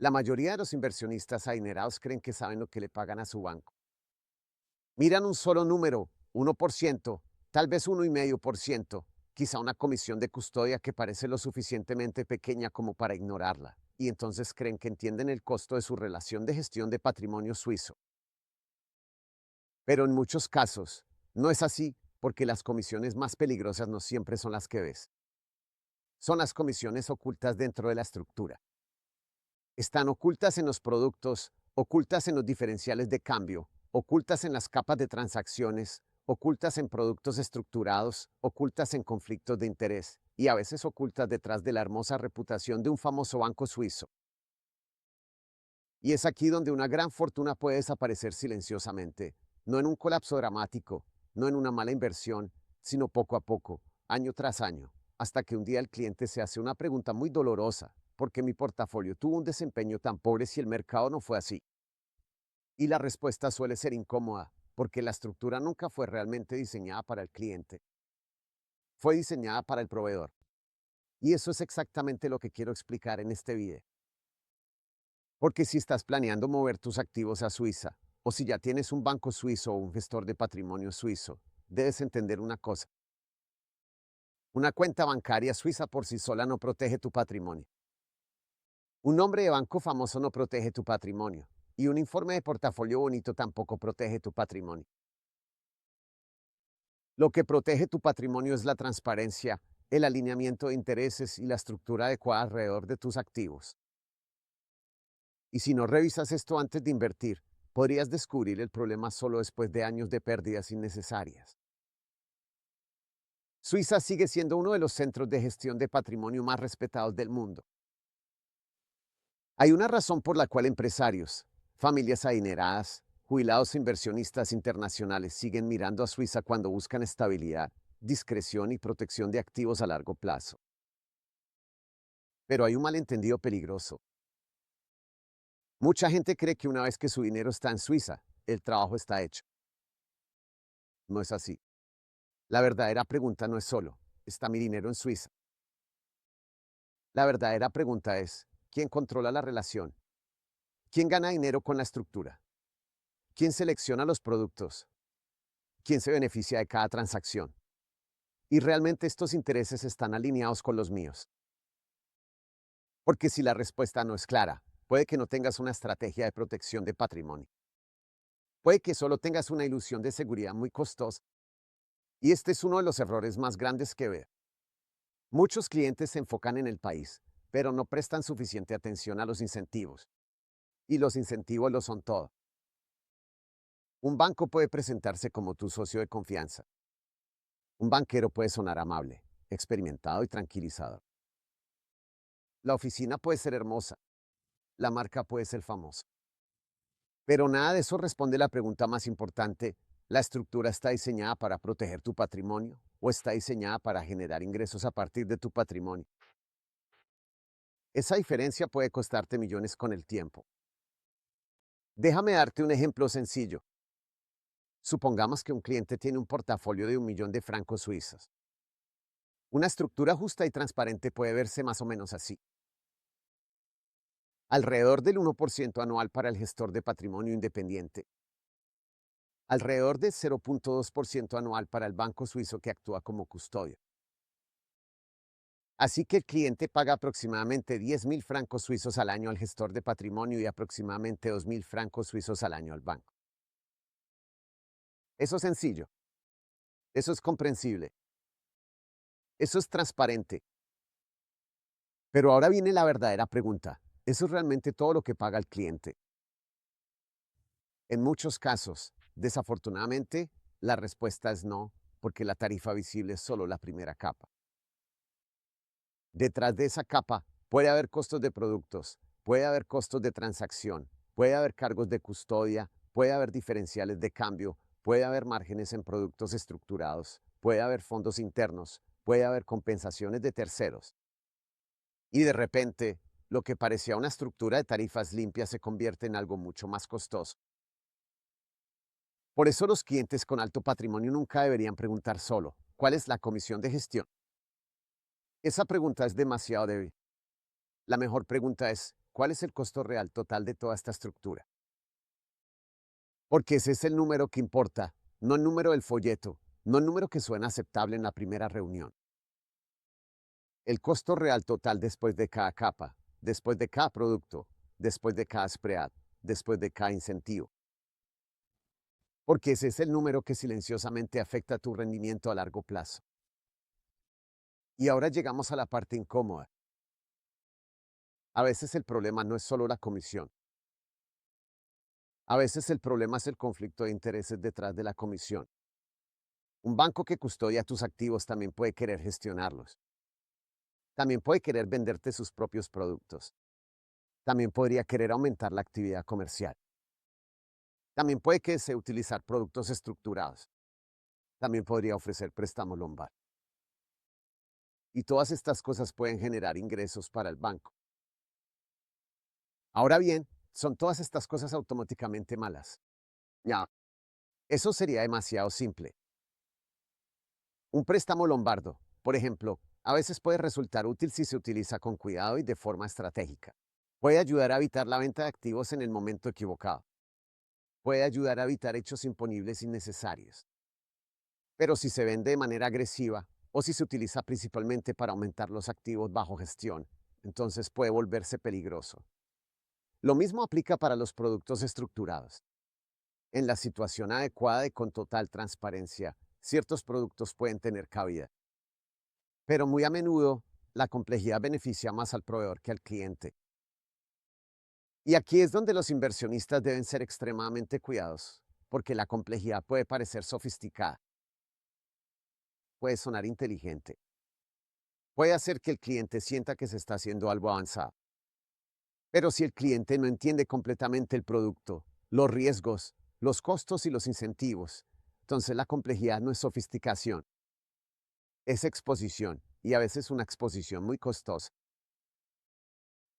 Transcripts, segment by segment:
La mayoría de los inversionistas adinerados creen que saben lo que le pagan a su banco. Miran un solo número, 1%, tal vez 1,5%, quizá una comisión de custodia que parece lo suficientemente pequeña como para ignorarla, y entonces creen que entienden el costo de su relación de gestión de patrimonio suizo. Pero en muchos casos, no es así, porque las comisiones más peligrosas no siempre son las que ves. Son las comisiones ocultas dentro de la estructura. Están ocultas en los productos, ocultas en los diferenciales de cambio, ocultas en las capas de transacciones, ocultas en productos estructurados, ocultas en conflictos de interés y a veces ocultas detrás de la hermosa reputación de un famoso banco suizo. Y es aquí donde una gran fortuna puede desaparecer silenciosamente, no en un colapso dramático, no en una mala inversión, sino poco a poco, año tras año, hasta que un día el cliente se hace una pregunta muy dolorosa: ¿por qué mi portafolio tuvo un desempeño tan pobre si el mercado no fue así? Y la respuesta suele ser incómoda, porque la estructura nunca fue realmente diseñada para el cliente, fue diseñada para el proveedor. Y eso es exactamente lo que quiero explicar en este video. Porque si estás planeando mover tus activos a Suiza, o si ya tienes un banco suizo o un gestor de patrimonio suizo, debes entender una cosa. Una cuenta bancaria suiza por sí sola no protege tu patrimonio. Un nombre de banco famoso no protege tu patrimonio. Y un informe de portafolio bonito tampoco protege tu patrimonio. Lo que protege tu patrimonio es la transparencia, el alineamiento de intereses y la estructura adecuada alrededor de tus activos. Y si no revisas esto antes de invertir, podrías descubrir el problema solo después de años de pérdidas innecesarias. Suiza sigue siendo uno de los centros de gestión de patrimonio más respetados del mundo. Hay una razón por la cual empresarios, familias adineradas, jubilados e inversionistas internacionales siguen mirando a Suiza cuando buscan estabilidad, discreción y protección de activos a largo plazo. Pero hay un malentendido peligroso. Mucha gente cree que una vez que su dinero está en Suiza, el trabajo está hecho. No es así. La verdadera pregunta no es solo: ¿está mi dinero en Suiza? La verdadera pregunta es: ¿quién controla la relación? ¿Quién gana dinero con la estructura? ¿Quién selecciona los productos? ¿Quién se beneficia de cada transacción? ¿Y realmente estos intereses están alineados con los míos? Porque si la respuesta no es clara, puede que no tengas una estrategia de protección de patrimonio. Puede que solo tengas una ilusión de seguridad muy costosa. Y este es uno de los errores más grandes que veo. Muchos clientes se enfocan en el país, pero no prestan suficiente atención a los incentivos. Y los incentivos lo son todo. Un banco puede presentarse como tu socio de confianza. Un banquero puede sonar amable, experimentado y tranquilizador. La oficina puede ser hermosa. La marca puede ser famosa. Pero nada de eso responde la pregunta más importante: ¿la estructura está diseñada para proteger tu patrimonio o está diseñada para generar ingresos a partir de tu patrimonio? Esa diferencia puede costarte millones con el tiempo. Déjame darte un ejemplo sencillo. Supongamos que un cliente tiene un portafolio de 1 millón de francos suizos. Una estructura justa y transparente puede verse más o menos así: alrededor del 1% anual para el gestor de patrimonio independiente, alrededor del 0,2% anual para el banco suizo que actúa como custodio. Así que el cliente paga aproximadamente 10.000 francos suizos al año al gestor de patrimonio y aproximadamente 2.000 francos suizos al año al banco. Eso es sencillo. Eso es comprensible. Eso es transparente. Pero ahora viene la verdadera pregunta: ¿eso es realmente todo lo que paga el cliente? En muchos casos, desafortunadamente, la respuesta es no, porque la tarifa visible es solo la primera capa. Detrás de esa capa puede haber costos de productos, puede haber costos de transacción, puede haber cargos de custodia, puede haber diferenciales de cambio, puede haber márgenes en productos estructurados, puede haber fondos internos, puede haber compensaciones de terceros. Y de repente, lo que parecía una estructura de tarifas limpias se convierte en algo mucho más costoso. Por eso los clientes con alto patrimonio nunca deberían preguntar solo: ¿cuál es la comisión de gestión? Esa pregunta es demasiado débil. La mejor pregunta es: ¿cuál es el costo real total de toda esta estructura? Porque ese es el número que importa, no el número del folleto, no el número que suena aceptable en la primera reunión. El costo real total después de cada capa, después de cada producto, después de cada spread, después de cada incentivo. Porque ese es el número que silenciosamente afecta tu rendimiento a largo plazo. Y ahora llegamos a la parte incómoda. A veces el problema no es solo la comisión. A veces el problema es el conflicto de intereses detrás de la comisión. Un banco que custodia tus activos también puede querer gestionarlos. También puede querer venderte sus propios productos. También podría querer aumentar la actividad comercial. También puede que desee utilizar productos estructurados. También podría ofrecer préstamo lombar. Y todas estas cosas pueden generar ingresos para el banco. Ahora bien, ¿son todas estas cosas automáticamente malas? Ya, eso sería demasiado simple. Un préstamo lombardo, por ejemplo, a veces puede resultar útil si se utiliza con cuidado y de forma estratégica. Puede ayudar a evitar la venta de activos en el momento equivocado. Puede ayudar a evitar hechos imponibles innecesarios. Pero si se vende de manera agresiva o si se utiliza principalmente para aumentar los activos bajo gestión, entonces puede volverse peligroso. Lo mismo aplica para los productos estructurados. En la situación adecuada y con total transparencia, ciertos productos pueden tener cabida. Pero muy a menudo, la complejidad beneficia más al proveedor que al cliente. Y aquí es donde los inversionistas deben ser extremadamente cuidadosos, porque la complejidad puede parecer sofisticada, puede sonar inteligente, puede hacer que el cliente sienta que se está haciendo algo avanzado. Pero si el cliente no entiende completamente el producto, los riesgos, los costos y los incentivos, entonces la complejidad no es sofisticación, es exposición, y a veces una exposición muy costosa.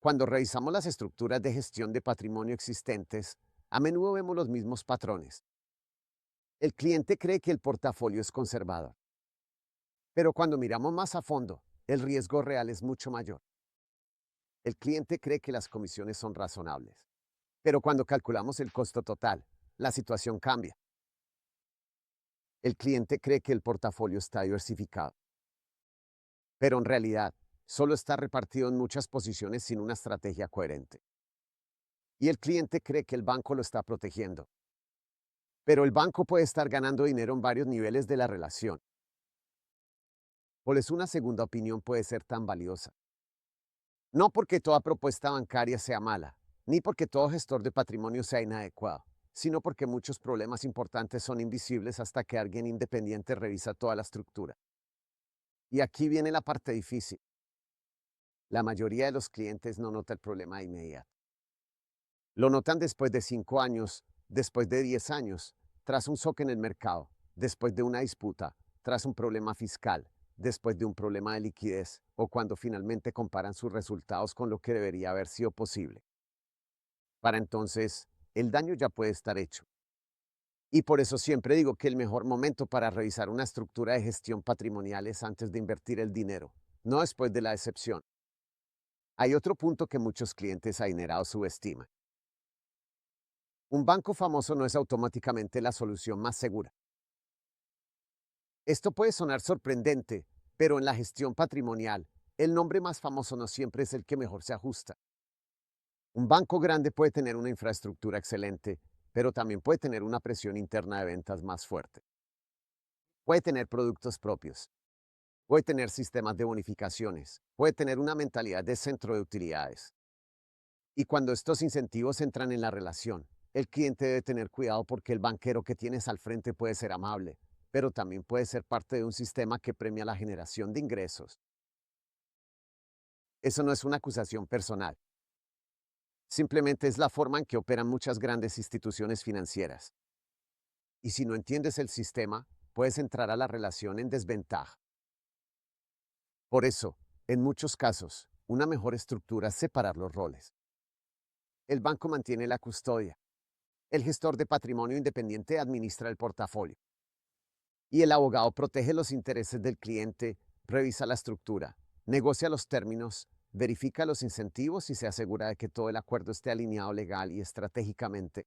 Cuando revisamos las estructuras de gestión de patrimonio existentes, a menudo vemos los mismos patrones. El cliente cree que el portafolio es conservador, pero cuando miramos más a fondo, el riesgo real es mucho mayor. El cliente cree que las comisiones son razonables, pero cuando calculamos el costo total, la situación cambia. El cliente cree que el portafolio está diversificado, pero en realidad solo está repartido en muchas posiciones sin una estrategia coherente. Y el cliente cree que el banco lo está protegiendo, pero el banco puede estar ganando dinero en varios niveles de la relación. Por eso una segunda opinión puede ser tan valiosa. No porque toda propuesta bancaria sea mala, ni porque todo gestor de patrimonio sea inadecuado, sino porque muchos problemas importantes son invisibles hasta que alguien independiente revisa toda la estructura. Y aquí viene la parte difícil. La mayoría de los clientes no nota el problema de inmediato. Lo notan después de 5 años, después de 10 años, tras un shock en el mercado, después de una disputa, tras un problema fiscal, después de un problema de liquidez o cuando finalmente comparan sus resultados con lo que debería haber sido posible. Para entonces, el daño ya puede estar hecho. Y por eso siempre digo que el mejor momento para revisar una estructura de gestión patrimonial es antes de invertir el dinero, no después de la decepción. Hay otro punto que muchos clientes adinerados subestiman. Un banco famoso no es automáticamente la solución más segura. Esto puede sonar sorprendente, pero en la gestión patrimonial, el nombre más famoso no siempre es el que mejor se ajusta. Un banco grande puede tener una infraestructura excelente, pero también puede tener una presión interna de ventas más fuerte. Puede tener productos propios, puede tener sistemas de bonificaciones, puede tener una mentalidad de centro de utilidades. Y cuando estos incentivos entran en la relación, el cliente debe tener cuidado porque el banquero que tienes al frente puede ser amable, pero también puede ser parte de un sistema que premia la generación de ingresos. Eso no es una acusación personal. Simplemente es la forma en que operan muchas grandes instituciones financieras. Y si no entiendes el sistema, puedes entrar a la relación en desventaja. Por eso, en muchos casos, una mejor estructura es separar los roles. El banco mantiene la custodia. El gestor de patrimonio independiente administra el portafolio. Y el abogado protege los intereses del cliente, revisa la estructura, negocia los términos, verifica los incentivos y se asegura de que todo el acuerdo esté alineado legal y estratégicamente.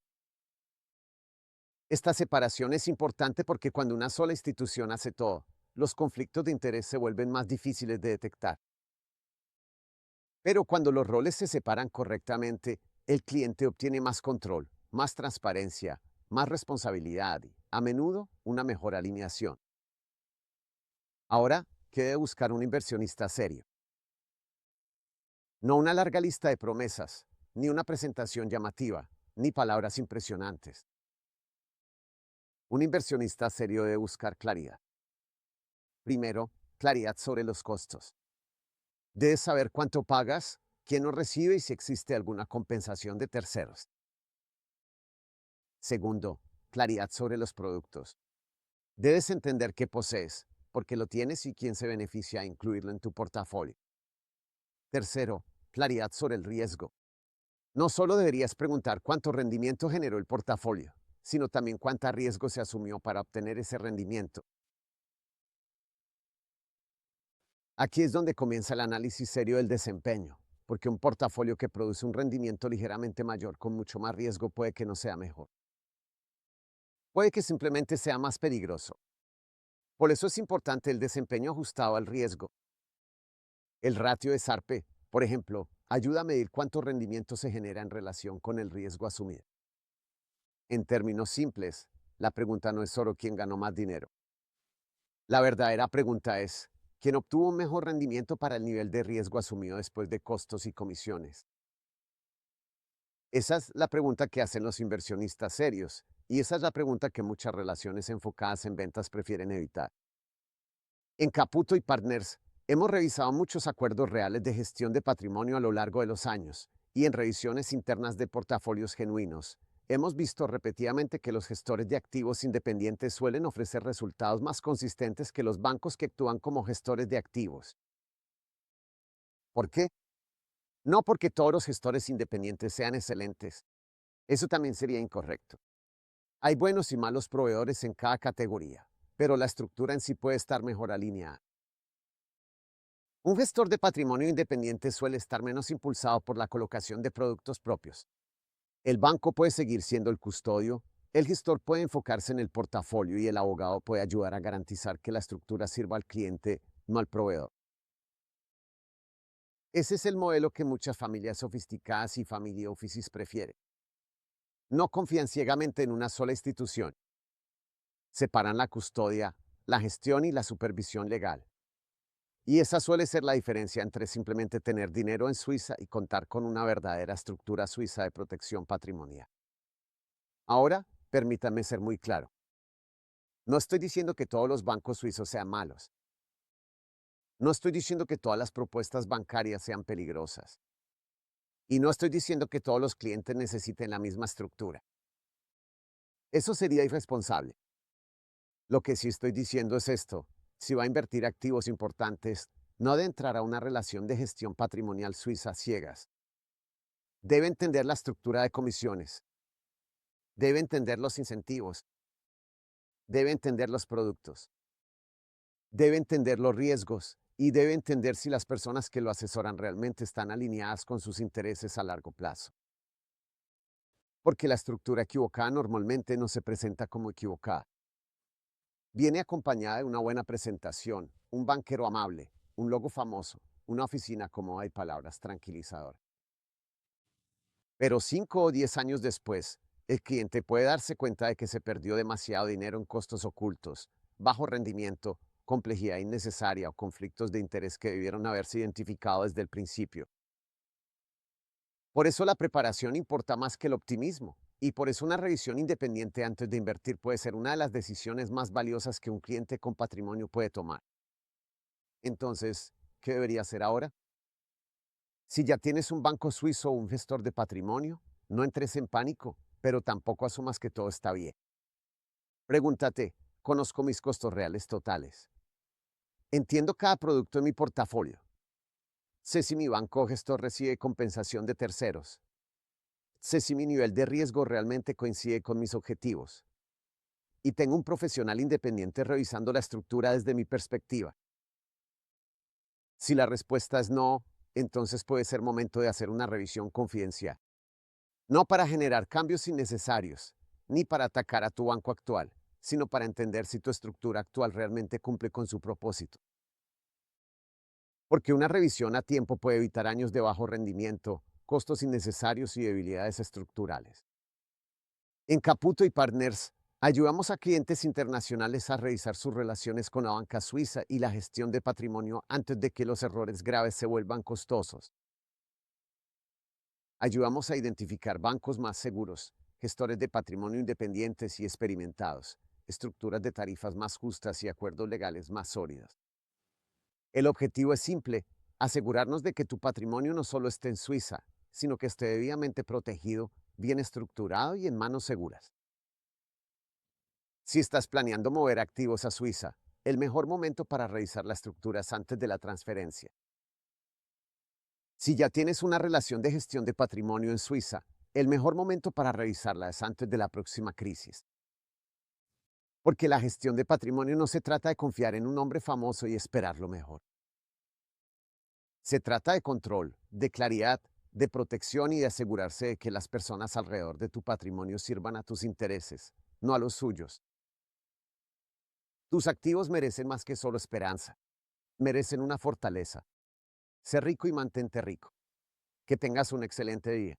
Esta separación es importante porque cuando una sola institución hace todo, los conflictos de interés se vuelven más difíciles de detectar. Pero cuando los roles se separan correctamente, el cliente obtiene más control, más transparencia, más responsabilidad y, a menudo, una mejor alineación. Ahora, ¿qué debe buscar un inversionista serio? No una larga lista de promesas, ni una presentación llamativa, ni palabras impresionantes. Un inversionista serio debe buscar claridad. Primero, claridad sobre los costos. Debes saber cuánto pagas, quién lo recibe y si existe alguna compensación de terceros. Segundo, claridad sobre los productos. Debes entender qué posees, por qué lo tienes y quién se beneficia a incluirlo en tu portafolio. Tercero, claridad sobre el riesgo. No solo deberías preguntar cuánto rendimiento generó el portafolio, sino también cuánto riesgo se asumió para obtener ese rendimiento. Aquí es donde comienza el análisis serio del desempeño, porque un portafolio que produce un rendimiento ligeramente mayor con mucho más riesgo puede que no sea mejor. Puede que simplemente sea más peligroso. Por eso es importante el desempeño ajustado al riesgo. El ratio de SARPE, por ejemplo, ayuda a medir cuánto rendimiento se genera en relación con el riesgo asumido. En términos simples, la pregunta no es solo quién ganó más dinero. La verdadera pregunta es, ¿quién obtuvo un mejor rendimiento para el nivel de riesgo asumido después de costos y comisiones? Esa es la pregunta que hacen los inversionistas serios, y esa es la pregunta que muchas relaciones enfocadas en ventas prefieren evitar. En Caputo y Partners, hemos revisado muchos acuerdos reales de gestión de patrimonio a lo largo de los años, y en revisiones internas de portafolios genuinos, hemos visto repetidamente que los gestores de activos independientes suelen ofrecer resultados más consistentes que los bancos que actúan como gestores de activos. ¿Por qué? No porque todos los gestores independientes sean excelentes. Eso también sería incorrecto. Hay buenos y malos proveedores en cada categoría, pero la estructura en sí puede estar mejor alineada. Un gestor de patrimonio independiente suele estar menos impulsado por la colocación de productos propios. El banco puede seguir siendo el custodio, el gestor puede enfocarse en el portafolio y el abogado puede ayudar a garantizar que la estructura sirva al cliente, no al proveedor. Ese es el modelo que muchas familias sofisticadas y family offices prefieren. No confían ciegamente en una sola institución. Separan la custodia, la gestión y la supervisión legal. Y esa suele ser la diferencia entre simplemente tener dinero en Suiza y contar con una verdadera estructura suiza de protección patrimonial. Ahora, permítanme ser muy claro. No estoy diciendo que todos los bancos suizos sean malos. No estoy diciendo que todas las propuestas bancarias sean peligrosas. Y no estoy diciendo que todos los clientes necesiten la misma estructura. Eso sería irresponsable. Lo que sí estoy diciendo es esto. Si va a invertir activos importantes, no de entrar a una relación de gestión patrimonial suiza ciegas. Debe entender la estructura de comisiones. Debe entender los incentivos. Debe entender los productos. Debe entender los riesgos y debe entender si las personas que lo asesoran realmente están alineadas con sus intereses a largo plazo. Porque la estructura equivocada normalmente no se presenta como equivocada. Viene acompañada de una buena presentación, un banquero amable, un logo famoso, una oficina cómoda y palabras tranquilizadoras. Pero 5 o 10 años después, el cliente puede darse cuenta de que se perdió demasiado dinero en costos ocultos, bajo rendimiento, complejidad innecesaria o conflictos de interés que debieron haberse identificado desde el principio. Por eso la preparación importa más que el optimismo, y por eso una revisión independiente antes de invertir puede ser una de las decisiones más valiosas que un cliente con patrimonio puede tomar. Entonces, ¿qué debería hacer ahora? Si ya tienes un banco suizo o un gestor de patrimonio, no entres en pánico, pero tampoco asumas que todo está bien. Pregúntate, ¿conozco mis costos reales totales? ¿Entiendo cada producto en mi portafolio? ¿Sé si mi banco o gestor recibe compensación de terceros? ¿Sé si mi nivel de riesgo realmente coincide con mis objetivos? Y tengo un profesional independiente revisando la estructura desde mi perspectiva. Si la respuesta es no, entonces puede ser momento de hacer una revisión confidencial. No para generar cambios innecesarios, ni para atacar a tu banco actual, sino para entender si tu estructura actual realmente cumple con su propósito. Porque una revisión a tiempo puede evitar años de bajo rendimiento, costos innecesarios y debilidades estructurales. En Caputo y Partners, ayudamos a clientes internacionales a revisar sus relaciones con la banca suiza y la gestión de patrimonio antes de que los errores graves se vuelvan costosos. Ayudamos a identificar bancos más seguros, gestores de patrimonio independientes y experimentados, estructuras de tarifas más justas y acuerdos legales más sólidos. El objetivo es simple: asegurarnos de que tu patrimonio no solo esté en Suiza, sino que esté debidamente protegido, bien estructurado y en manos seguras. Si estás planeando mover activos a Suiza, el mejor momento para revisar la estructura es antes de la transferencia. Si ya tienes una relación de gestión de patrimonio en Suiza, el mejor momento para revisarla es antes de la próxima crisis. Porque la gestión de patrimonio no se trata de confiar en un hombre famoso y esperar lo mejor. Se trata de control, de claridad, de protección y de asegurarse de que las personas alrededor de tu patrimonio sirvan a tus intereses, no a los suyos. Tus activos merecen más que solo esperanza. Merecen una fortaleza. Sé rico y mantente rico. Que tengas un excelente día.